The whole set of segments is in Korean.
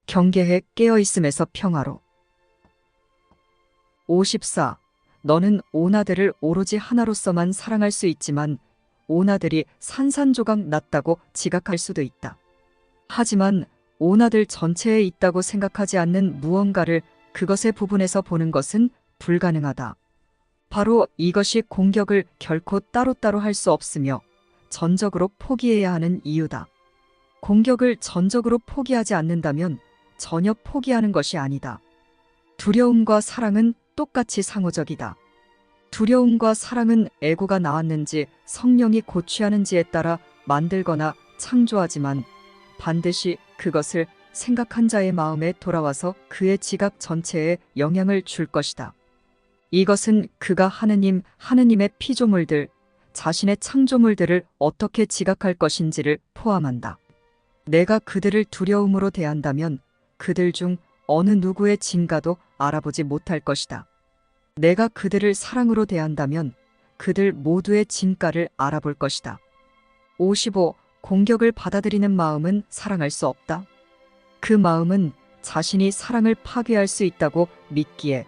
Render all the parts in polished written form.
경계해 깨어있음에서 평화로. 54. 너는 오나들을 오로지 하나로서만 사랑할 수 있지만 오나들이 산산조각 낮다고 지각할 수도 있다. 하지만 오나들 전체에 있다고 생각하지 않는 무언가를 그것의 부분에서 보는 것은 불가능하다. 바로 이것이 공격을 결코 따로따로 할 수 없으며 전적으로 포기해야 하는 이유다. 공격을 전적으로 포기하지 않는다면 전혀 포기하는 것이 아니다. 두려움과 사랑은 똑같이 상호적이다. 두려움과 사랑은 에고가 나왔는지 성령이 고취하는지에 따라 만들거나 창조하지만 반드시 그것을 생각한 자의 마음에 돌아와서 그의 지각 전체에 영향을 줄 것이다. 이것은 그가 하느님의 피조물들, 자신의 창조물들을 어떻게 지각할 것인지를 포함한다. 내가 그들을 두려움으로 대한다면 그들 중 어느 누구의 진가도 알아보지 못할 것이다. 내가 그들을 사랑으로 대한다면 그들 모두의 진가를 알아볼 것이다. 55. 공격을 받아들이는 마음은 사랑할 수 없다. 그 마음은 자신이 사랑을 파괴할 수 있다고 믿기에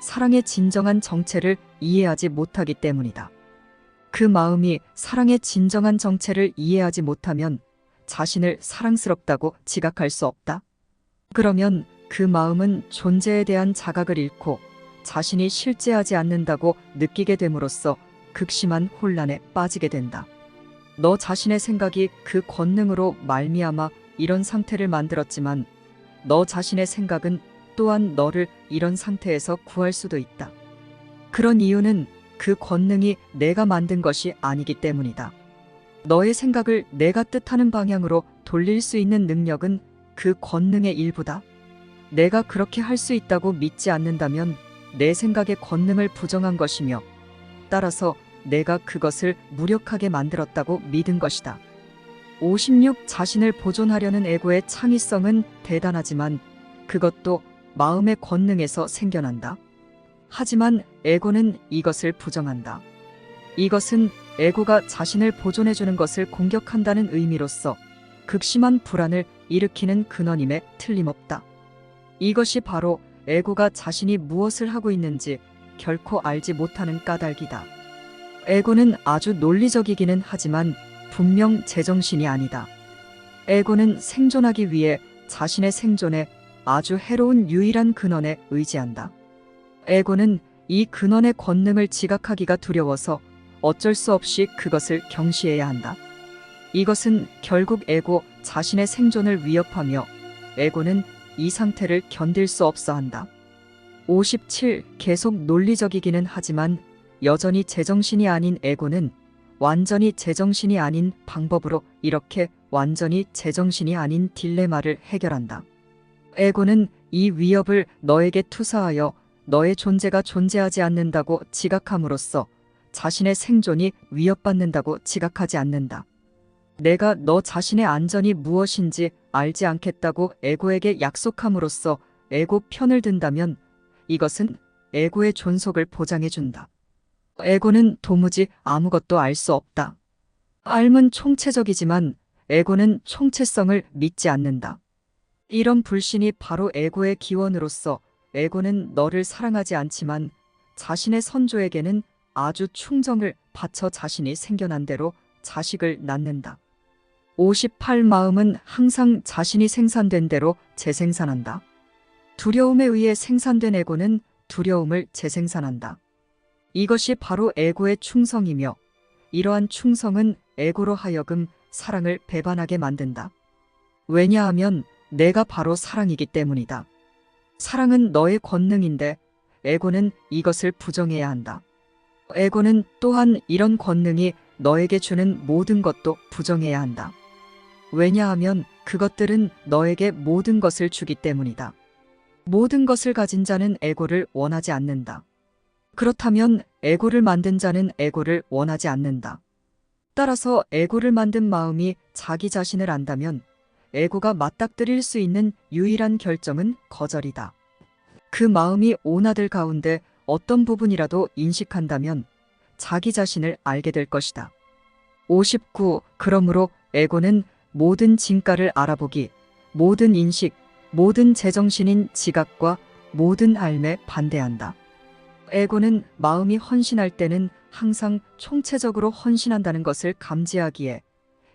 사랑의 진정한 정체를 이해하지 못하기 때문이다. 그 마음이 사랑의 진정한 정체를 이해하지 못하면 자신을 사랑스럽다고 지각할 수 없다. 그러면 그 마음은 존재에 대한 자각을 잃고 자신이 실제하지 않는다고 느끼게 됨으로써 극심한 혼란에 빠지게 된다. 너 자신의 생각이 그 권능으로 말미암아 이런 상태를 만들었지만 너 자신의 생각은 또한 너를 이런 상태에서 구할 수도 있다. 그런 이유는 그 권능이 내가 만든 것이 아니기 때문이다. 너의 생각을 내가 뜻하는 방향으로 돌릴 수 있는 능력은 그 권능의 일부다. 내가 그렇게 할 수 있다고 믿지 않는다면 내 생각의 권능을 부정한 것이며 따라서 내가 그것을 무력하게 만들었다고 믿은 것이다. 56. 자신을 보존하려는 에고의 창의성은 대단하지만 그것도 마음의 권능에서 생겨난다. 하지만 에고는 이것을 부정한다. 이것은 에고가 자신을 보존해주는 것을 공격한다는 의미로서 극심한 불안을 일으키는 근원임에 틀림없다. 이것이 바로 에고가 자신이 무엇을 하고 있는지 결코 알지 못하는 까닭이다. 에고는 아주 논리적이기는 하지만 분명 제정신이 아니다. 에고는 생존하기 위해 자신의 생존에 아주 해로운 유일한 근원에 의지한다. 에고는 이 근원의 권능을 지각하기가 두려워서 어쩔 수 없이 그것을 경시해야 한다. 이것은 결국 에고 자신의 생존을 위협하며 에고는 이 상태를 견딜 수 없어 한다. 57. 계속 논리적이기는 하지만 여전히 제정신이 아닌 에고는 완전히 제정신이 아닌 방법으로 이렇게 완전히 제정신이 아닌 딜레마를 해결한다. 에고는 이 위협을 너에게 투사하여 너의 존재가 존재하지 않는다고 지각함으로써 자신의 생존이 위협받는다고 지각하지 않는다. 내가 너 자신의 안전이 무엇인지 알지 않겠다고 에고에게 약속함으로써 에고 편을 든다면 이것은 에고의 존속을 보장해준다. 에고는 도무지 아무것도 알 수 없다. 알면 총체적이지만 에고는 총체성을 믿지 않는다. 이런 불신이 바로 에고의 기원으로서 에고는 너를 사랑하지 않지만 자신의 선조에게는 아주 충정을 바쳐 자신이 생겨난 대로 자식을 낳는다. 58. 마음은 항상 자신이 생산된 대로 재생산한다. 두려움에 의해 생산된 에고는 두려움을 재생산한다. 이것이 바로 에고의 충성이며 이러한 충성은 에고로 하여금 사랑을 배반하게 만든다. 왜냐하면 내가 바로 사랑이기 때문이다. 사랑은 너의 권능인데 에고는 이것을 부정해야 한다. 에고는 또한 이런 권능이 너에게 주는 모든 것도 부정해야 한다. 왜냐하면 그것들은 너에게 모든 것을 주기 때문이다. 모든 것을 가진 자는 에고를 원하지 않는다. 그렇다면 에고를 만든 자는 에고를 원하지 않는다. 따라서 에고를 만든 마음이 자기 자신을 안다면 에고가 맞닥뜨릴 수 있는 유일한 결정은 거절이다. 그 마음이 오나들 가운데 어떤 부분이라도 인식한다면 자기 자신을 알게 될 것이다. 59. 그러므로 에고는 모든 진가를 알아보기, 모든 인식, 모든 제정신인 지각과 모든 삶에 반대한다. 에고는 마음이 헌신할 때는 항상 총체적으로 헌신한다는 것을 감지하기에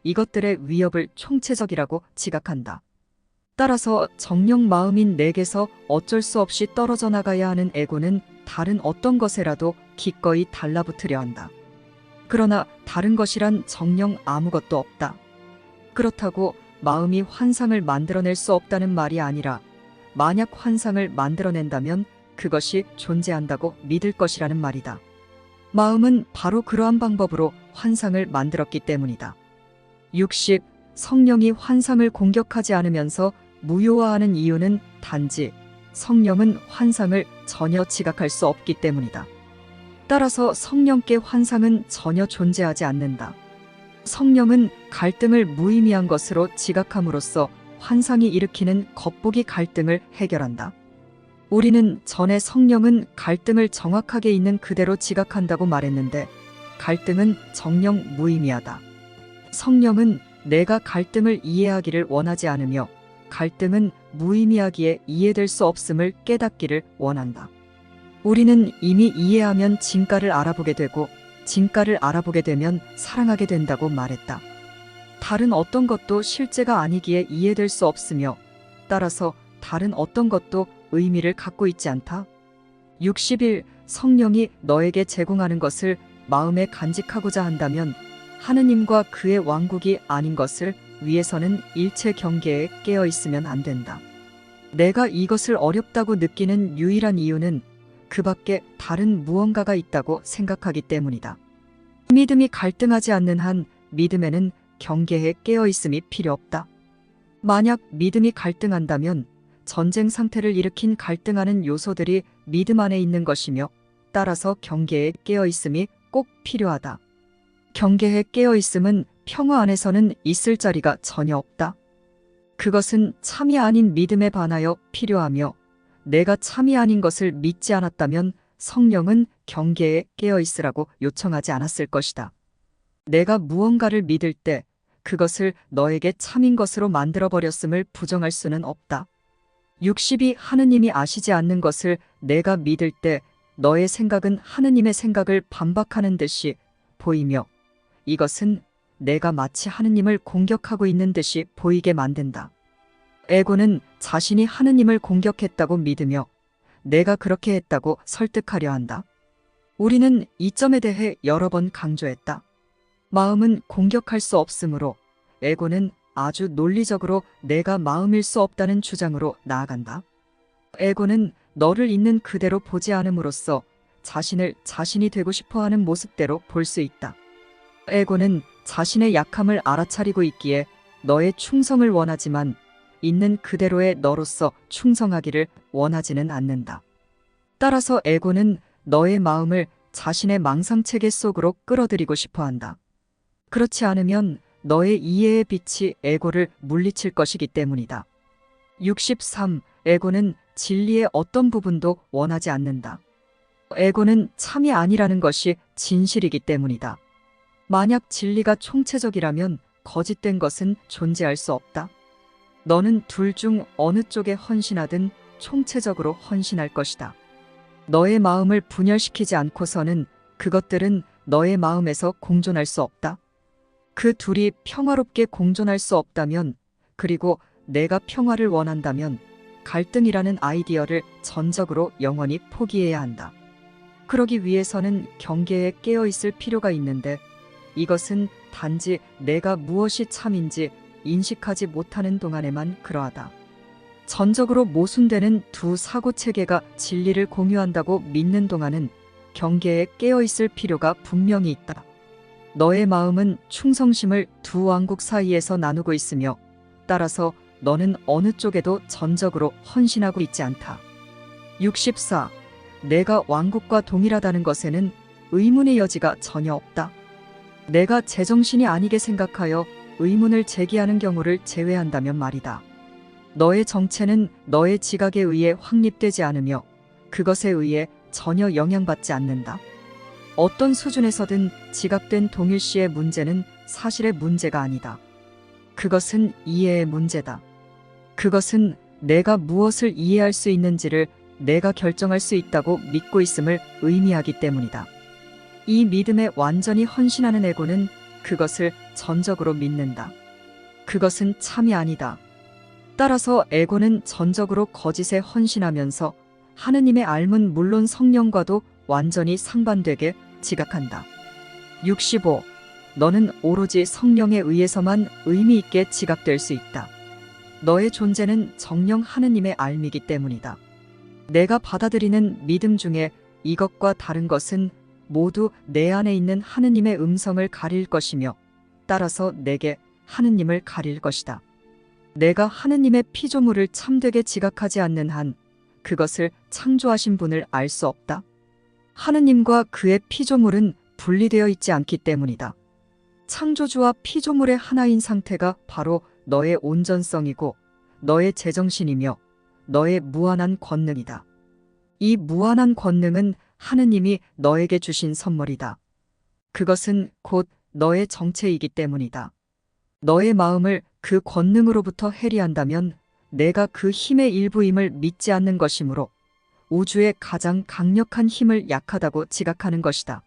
이것들의 위협을 총체적이라고 지각한다. 따라서 정령 마음인 내게서 어쩔 수 없이 떨어져 나가야 하는 에고는 다른 어떤 것에라도 기꺼이 달라붙으려 한다. 그러나 다른 것이란 정령 아무것도 없다. 그렇다고 마음이 환상을 만들어낼 수 없다는 말이 아니라 만약 환상을 만들어낸다면 그것이 존재한다고 믿을 것이라는 말이다. 마음은 바로 그러한 방법으로 환상을 만들었기 때문이다. 60. 성령이 환상을 공격하지 않으면서 무효화하는 이유는 단지 성령은 환상을 전혀 지각할 수 없기 때문이다. 따라서 성령께 환상은 전혀 존재하지 않는다. 성령은 갈등을 무의미한 것으로 지각함으로써 환상이 일으키는 겉보기 갈등을 해결한다. 우리는 전에 성령은 갈등을 정확하게 있는 그대로 지각한다고 말했는데 갈등은 정녕 무의미하다. 성령은 내가 갈등을 이해하기를 원하지 않으며 갈등은 무의미하기에 이해될 수 없음을 깨닫기를 원한다. 우리는 이미 이해하면 진가를 알아보게 되고 진가를 알아보게 되면 사랑하게 된다고 말했다. 다른 어떤 것도 실제가 아니기에 이해될 수 없으며 따라서 다른 어떤 것도 의미를 갖고 있지 않다. 60일 성령이 너에게 제공하는 것을 마음에 간직하고자 한다면 하느님과 그의 왕국이 아닌 것을 위해서는 일체 경계에 깨어 있으면 안 된다. 내가 이것을 어렵다고 느끼는 유일한 이유는 그 밖에 다른 무언가가 있다고 생각하기 때문이다. 믿음이 갈등하지 않는 한 믿음에는 경계에 깨어 있음이 필요 없다. 만약 믿음이 갈등한다면 전쟁 상태를 일으킨 갈등하는 요소들이 믿음 안에 있는 것이며 따라서 경계에 깨어 있음이 꼭 필요하다. 경계에 깨어 있음은 평화 안에서는 있을 자리가 전혀 없다. 그것은 참이 아닌 믿음에 반하여 필요하며 내가 참이 아닌 것을 믿지 않았다면 성령은 경계에 깨어 있으라고 요청하지 않았을 것이다. 내가 무언가를 믿을 때 그것을 너에게 참인 것으로 만들어버렸음을 부정할 수는 없다. 60이 하느님이 아시지 않는 것을 내가 믿을 때 너의 생각은 하느님의 생각을 반박하는 듯이 보이며 이것은 내가 마치 하느님을 공격하고 있는 듯이 보이게 만든다. 에고는 자신이 하느님을 공격했다고 믿으며 내가 그렇게 했다고 설득하려 한다. 우리는 이 점에 대해 여러 번 강조했다. 마음은 공격할 수 없으므로 에고는 아주 논리적으로 내가 마음일 수 없다는 주장으로 나아간다. 에고는 너를 있는 그대로 보지 않음으로써 자신을 자신이 되고 싶어하는 모습대로 볼 수 있다. 에고는 자신의 약함을 알아차리고 있기에 너의 충성을 원하지만 있는 그대로의 너로서 충성하기를 원하지는 않는다. 따라서 에고는 너의 마음을 자신의 망상체계 속으로 끌어들이고 싶어한다. 그렇지 않으면 너의 이해의 빛이 에고를 물리칠 것이기 때문이다. 63. 에고는 진리의 어떤 부분도 원하지 않는다. 에고는 참이 아니라는 것이 진실이기 때문이다. 만약 진리가 총체적이라면 거짓된 것은 존재할 수 없다. 너는 둘 중 어느 쪽에 헌신하든 총체적으로 헌신할 것이다. 너의 마음을 분열시키지 않고서는 그것들은 너의 마음에서 공존할 수 없다. 그 둘이 평화롭게 공존할 수 없다면, 그리고 내가 평화를 원한다면 갈등이라는 아이디어를 전적으로 영원히 포기해야 한다. 그러기 위해서는 경계에 깨어 있을 필요가 있는데 이것은 단지 내가 무엇이 참인지 인식하지 못하는 동안에만 그러하다. 전적으로 모순되는 두 사고체계가 진리를 공유한다고 믿는 동안은 경계에 깨어 있을 필요가 분명히 있다. 너의 마음은 충성심을 두 왕국 사이에서 나누고 있으며 따라서 너는 어느 쪽에도 전적으로 헌신하고 있지 않다. 64. 내가 왕국과 동일하다는 것에는 의문의 여지가 전혀 없다. 내가 제정신이 아니게 생각하여 의문을 제기하는 경우를 제외한다면 말이다. 너의 정체는 너의 지각에 의해 확립되지 않으며 그것에 의해 전혀 영향받지 않는다. 어떤 수준에서든 지각된 동일시의 문제는 사실의 문제가 아니다. 그것은 이해의 문제다. 그것은 내가 무엇을 이해할 수 있는지를 내가 결정할 수 있다고 믿고 있음을 의미하기 때문이다. 이 믿음에 완전히 헌신하는 에고는 그것을 전적으로 믿는다. 그것은 참이 아니다. 따라서 에고는 전적으로 거짓에 헌신하면서 하느님의 삶은 물론 성령과도 완전히 상반되게 지각한다. 65. 너는 오로지 성령에 의해서만 의미 있게 지각될 수 있다. 너의 존재는 정령 하느님의 삶이기 때문이다. 내가 받아들이는 믿음 중에 이것과 다른 것은 모두 내 안에 있는 하느님의 음성을 가릴 것이며 따라서 내게 하느님을 가릴 것이다. 내가 하느님의 피조물을 참되게 지각하지 않는 한 그것을 창조하신 분을 알 수 없다. 하느님과 그의 피조물은 분리되어 있지 않기 때문이다. 창조주와 피조물의 하나인 상태가 바로 너의 온전성이고 너의 제정신이며 너의 무한한 권능이다. 이 무한한 권능은 하느님이 너에게 주신 선물이다. 그것은 곧 너의 정체이기 때문이다. 너의 마음을 그 권능으로부터 해리한다면 내가 그 힘의 일부임을 믿지 않는 것이므로 우주의 가장 강력한 힘을 약하다고 지각하는 것이다.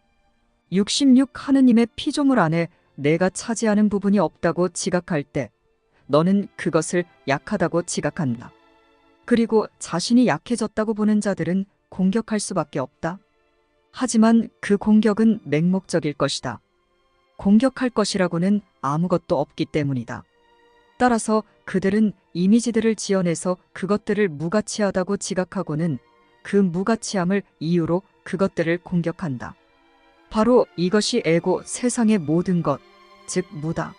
66. 하느님의 피조물 안에 내가 차지하는 부분이 없다고 지각할 때 너는 그것을 약하다고 지각한다. 그리고 자신이 약해졌다고 보는 자들은 공격할 수밖에 없다. 하지만 그 공격은 맹목적일 것이다. 공격할 것이라고는 아무것도 없기 때문이다. 따라서 그들은 이미지들을 지어내서 그것들을 무가치하다고 지각하고는 그 무가치함을 이유로 그것들을 공격한다. 바로 이것이 에고 세상의 모든 것, 즉 무다.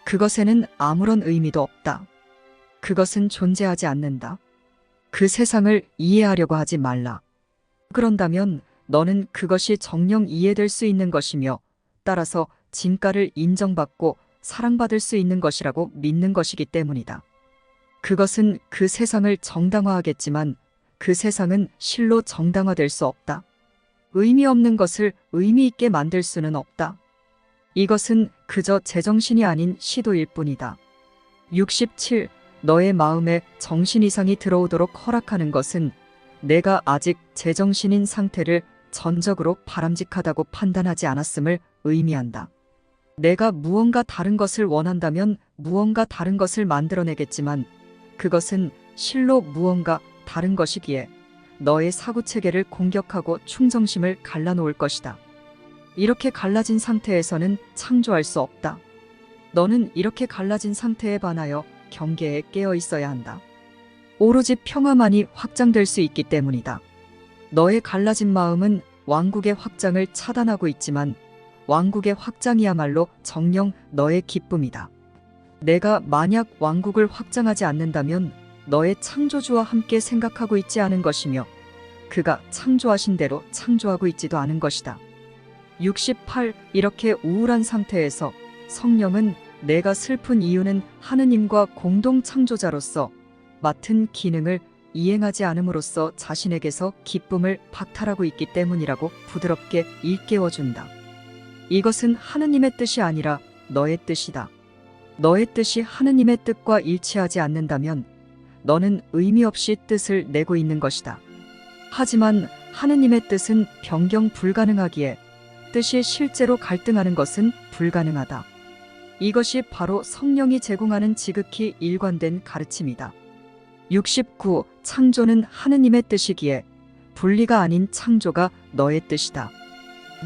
그것에는 아무런 의미도 없다. 그것은 존재하지 않는다. 그 세상을 이해하려고 하지 말라. 그런다면 너는 그것이 정녕 이해될 수 있는 것이며 따라서 진가를 인정받고 사랑받을 수 있는 것이라고 믿는 것이기 때문이다. 그것은 그 세상을 정당화하겠지만 그 세상은 실로 정당화될 수 없다. 의미 없는 것을 의미 있게 만들 수는 없다. 이것은 그저 제정신이 아닌 시도일 뿐이다. 67. 너의 마음에 정신 이상이 들어오도록 허락하는 것은 내가 아직 제정신인 상태를 전적으로 바람직하다고 판단하지 않았음을 의미한다. 내가 무언가 다른 것을 원한다면 무언가 다른 것을 만들어내겠지만 그것은 실로 무언가 다른 것이기에 너의 사고체계를 공격하고 충성심을 갈라놓을 것이다. 이렇게 갈라진 상태에서는 창조할 수 없다. 너는 이렇게 갈라진 상태에 반하여 경계에 깨어 있어야 한다. 오로지 평화만이 확장될 수 있기 때문이다. 너의 갈라진 마음은 왕국의 확장을 차단하고 있지만 왕국의 확장이야말로 정녕 너의 기쁨이다. 내가 만약 왕국을 확장하지 않는다면 너의 창조주와 함께 생각하고 있지 않은 것이며 그가 창조하신 대로 창조하고 있지도 않은 것이다. 68. 이렇게 우울한 상태에서 성령은 내가 슬픈 이유는 하느님과 공동 창조자로서 맡은 기능을 이행하지 않음으로써 자신에게서 기쁨을 박탈하고 있기 때문이라고 부드럽게 일깨워준다. 이것은 하느님의 뜻이 아니라 너의 뜻이다. 너의 뜻이 하느님의 뜻과 일치하지 않는다면 너는 의미 없이 뜻을 내고 있는 것이다. 하지만 하느님의 뜻은 변경 불가능하기에 뜻이 실제로 갈등하는 것은 불가능하다. 이것이 바로 성령이 제공하는 지극히 일관된 가르침이다. 69. 창조는 하느님의 뜻이기에 분리가 아닌 창조가 너의 뜻이다.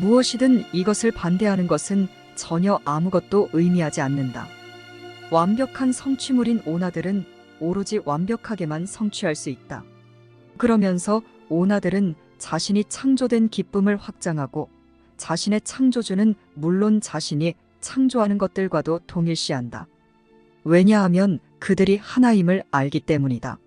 무엇이든 이것을 반대하는 것은 전혀 아무것도 의미하지 않는다. 완벽한 성취물인 오나들은 오로지 완벽하게만 성취할 수 있다. 그러면서 오나들은 자신이 창조된 기쁨을 확장하고 자신의 창조주는 물론 자신이 창조하는 것들과도 동일시한다. 왜냐하면 그들이 하나임을 알기 때문이다.